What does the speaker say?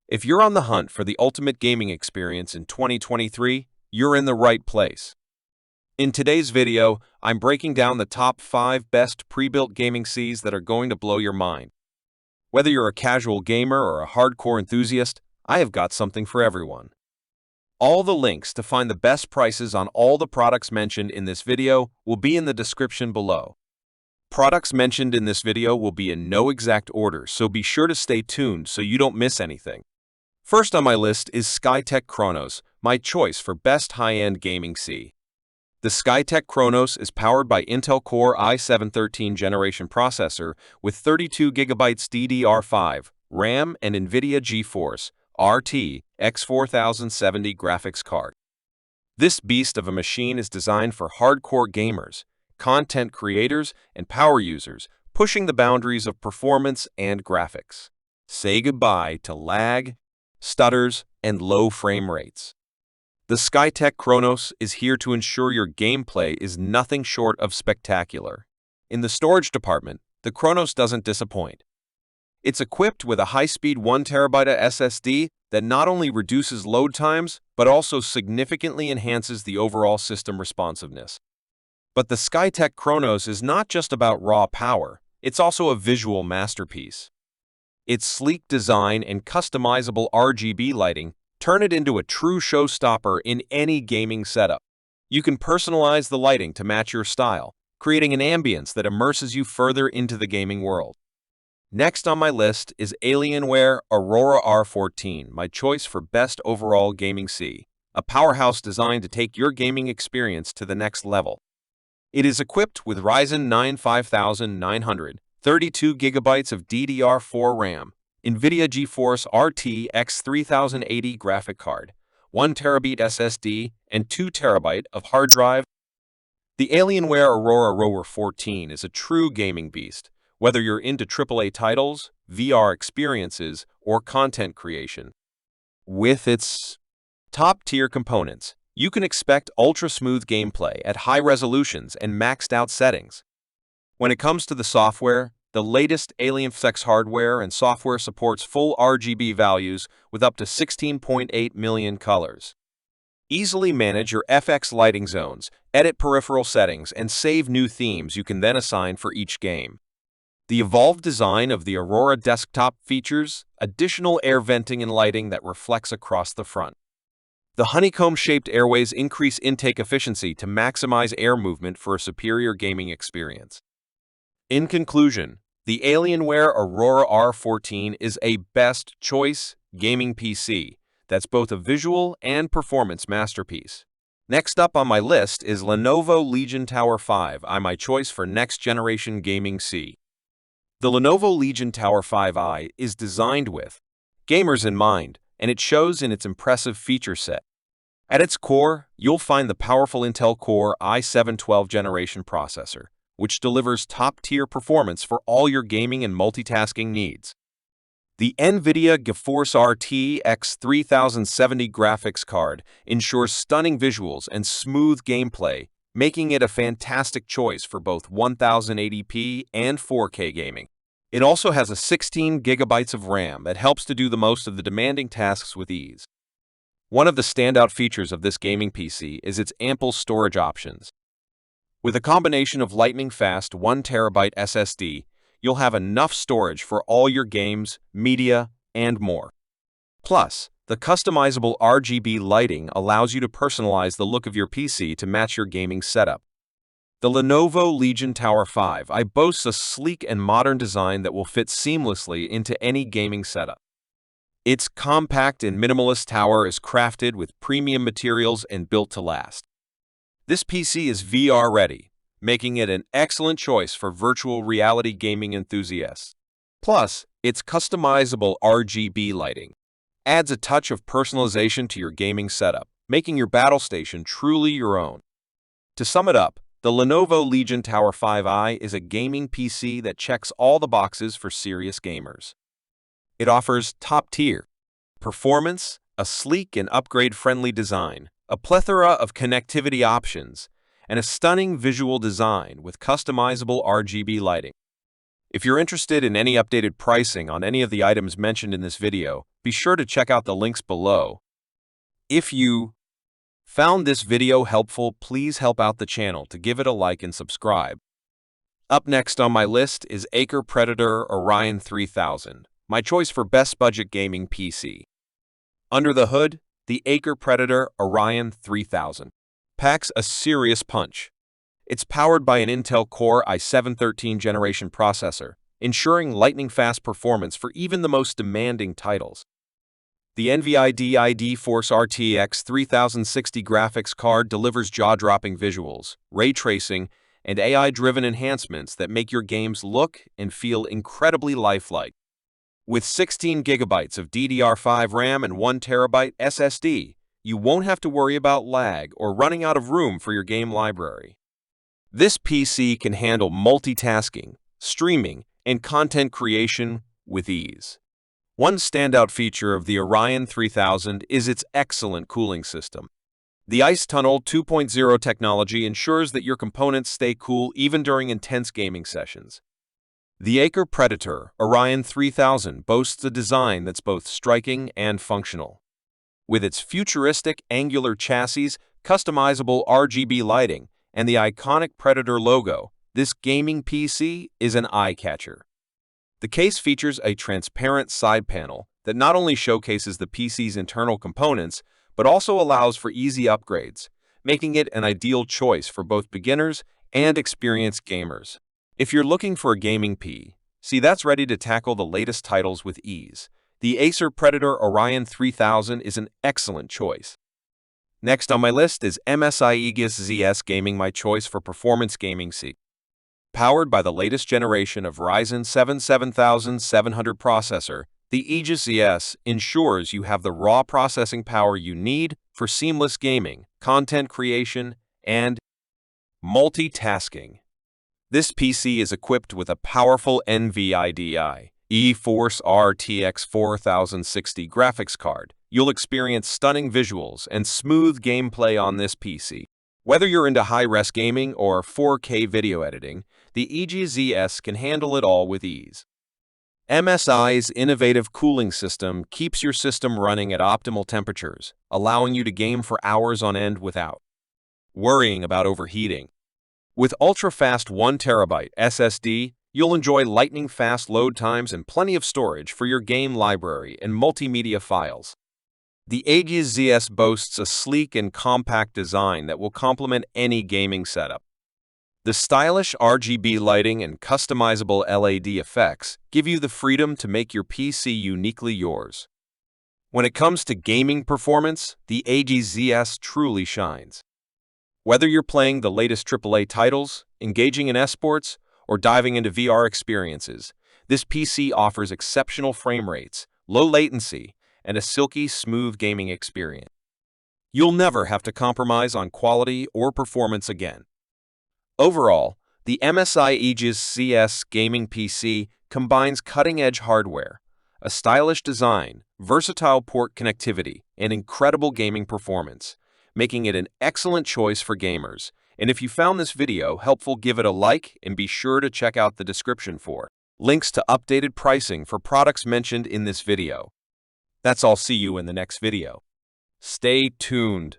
If you're on the hunt for the ultimate gaming experience in 2023, you're in the right place. In today's video, I'm breaking down the top 5 best pre-built gaming CEs that are going to blow your mind. Whether you're a casual gamer or a hardcore enthusiast, I have got something for everyone. All the links to find the best prices on all the products mentioned in this video will be in the description below. Products mentioned in this video will be in no exact order, so be sure to stay tuned so you don't miss anything. First on my list is Skytech Chronos, my choice for best high-end gaming CE. The Skytech Chronos is powered by Intel Core i7 13th generation processor with 32GB DDR5 RAM and NVIDIA GeForce RTX 4070 graphics card. This beast of a machine is designed for hardcore gamers, content creators, and power users, pushing the boundaries of performance and graphics. Say goodbye to lag, stutters, and low frame rates. The Skytech Chronos is here to ensure your gameplay is nothing short of spectacular. In the storage department, the Chronos doesn't disappoint. It's equipped with a high-speed 1TB SSD that not only reduces load times, but also significantly enhances the overall system responsiveness. But the Skytech Chronos is not just about raw power, it's also a visual masterpiece. Its sleek design and customizable RGB lighting turn it into a true showstopper in any gaming setup. You can personalize the lighting to match your style, creating an ambience that immerses you further into the gaming world. Next on my list is Alienware Aurora R14, my choice for best overall gaming CE, a powerhouse designed to take your gaming experience to the next level. It is equipped with Ryzen 9 5900, 32GB of DDR4 RAM, NVIDIA GeForce RTX 3080 graphic card, 1TB SSD, and 2TB of hard drive. The Alienware Aurora R14 is a true gaming beast, whether you're into AAA titles, VR experiences, or content creation. With its top-tier components, you can expect ultra-smooth gameplay at high resolutions and maxed-out settings. When it comes to the software, the latest AlienFX hardware and software supports full RGB values with up to 16.8 million colors. Easily manage your FX lighting zones, edit peripheral settings, and save new themes you can then assign for each game. The evolved design of the Aurora desktop features additional air venting and lighting that reflects across the front. The honeycomb-shaped airways increase intake efficiency to maximize air movement for a superior gaming experience. In conclusion, the Alienware Aurora R14 is a best choice gaming PC that's both a visual and performance masterpiece. Next up on my list is Lenovo Legion Tower 5, my choice for next-generation gaming CE. The Lenovo Legion Tower 5i is designed with gamers in mind, and it shows in its impressive feature set. At its core, you'll find the powerful Intel Core i7 12th generation processor, which delivers top-tier performance for all your gaming and multitasking needs. The NVIDIA GeForce RTX 3070 graphics card ensures stunning visuals and smooth gameplay, making it a fantastic choice for both 1080p and 4K gaming. It also has a 16GB of RAM that helps to do the most of the demanding tasks with ease. One of the standout features of this gaming PC is its ample storage options. With a combination of lightning-fast 1TB SSD, you'll have enough storage for all your games, media, and more. Plus, the customizable RGB lighting allows you to personalize the look of your PC to match your gaming setup. The Lenovo Legion Tower 5i boasts a sleek and modern design that will fit seamlessly into any gaming setup. Its compact and minimalist tower is crafted with premium materials and built to last. This PC is VR ready, making it an excellent choice for virtual reality gaming enthusiasts. Plus, its customizable RGB lighting adds a touch of personalization to your gaming setup, making your battle station truly your own. To sum it up, the Lenovo Legion Tower 5i is a gaming PC that checks all the boxes for serious gamers. It offers top-tier performance, a sleek and upgrade-friendly design, a plethora of connectivity options, and a stunning visual design with customizable RGB lighting. If you're interested in any updated pricing on any of the items mentioned in this video, be sure to check out the links below. If you found this video helpful, please help out the channel to give it a like and subscribe. Up next on my list is Acer Predator Orion 3000, my choice for best budget gaming PC. Under the hood, the Acer Predator Orion 3000 packs a serious punch. It's powered by an Intel Core i7 13th generation processor, ensuring lightning-fast performance for even the most demanding titles. The Unveiled Force RTX 3060 graphics card delivers jaw-dropping visuals, ray tracing, and AI-driven enhancements that make your games look and feel incredibly lifelike. With 16 gigabytes of DDR5 RAM and 1 terabyte SSD, you won't have to worry about lag or running out of room for your game library. This PC can handle multitasking, streaming, and content creation with ease. One standout feature of the Orion 3000 is its excellent cooling system. The Ice Tunnel 2.0 technology ensures that your components stay cool even during intense gaming sessions. The Acer Predator Orion 3000 boasts a design that's both striking and functional. With its futuristic angular chassis, customizable RGB lighting, and the iconic Predator logo, this gaming PC is an eye-catcher. The case features a transparent side panel that not only showcases the PC's internal components, but also allows for easy upgrades, making it an ideal choice for both beginners and experienced gamers. If you're looking for a gaming PC that's ready to tackle the latest titles with ease, the Acer Predator Orion 3000 is an excellent choice. Next on my list is MSI Aegis ZS Gaming, my choice for performance gaming PC. Powered by the latest generation of Ryzen 7 7700 processor, the Aegis ZS ensures you have the raw processing power you need for seamless gaming, content creation, and multitasking. This PC is equipped with a powerful NVIDIA GeForce RTX 4060 graphics card. You'll experience stunning visuals and smooth gameplay on this PC. Whether you're into high-res gaming or 4K video editing, the Aegis ZS can handle it all with ease. MSI's innovative cooling system keeps your system running at optimal temperatures, allowing you to game for hours on end without worrying about overheating. With ultra-fast 1 terabyte SSD, you'll enjoy lightning-fast load times and plenty of storage for your game library and multimedia files. The Aegis ZS boasts a sleek and compact design that will complement any gaming setup. The stylish RGB lighting and customizable LED effects give you the freedom to make your PC uniquely yours. When it comes to gaming performance, the Aegis ZS truly shines. Whether you're playing the latest AAA titles, engaging in esports, or diving into VR experiences, this PC offers exceptional frame rates, low latency, and a silky smooth gaming experience. You'll never have to compromise on quality or performance again. Overall, the MSI Aegis ZS Gaming PC combines cutting-edge hardware, a stylish design, versatile port connectivity, and incredible gaming performance, making it an excellent choice for gamers. And if you found this video helpful, give it a like and be sure to check out the description for links to updated pricing for products mentioned in this video. That's all. See you in the next video. Stay tuned.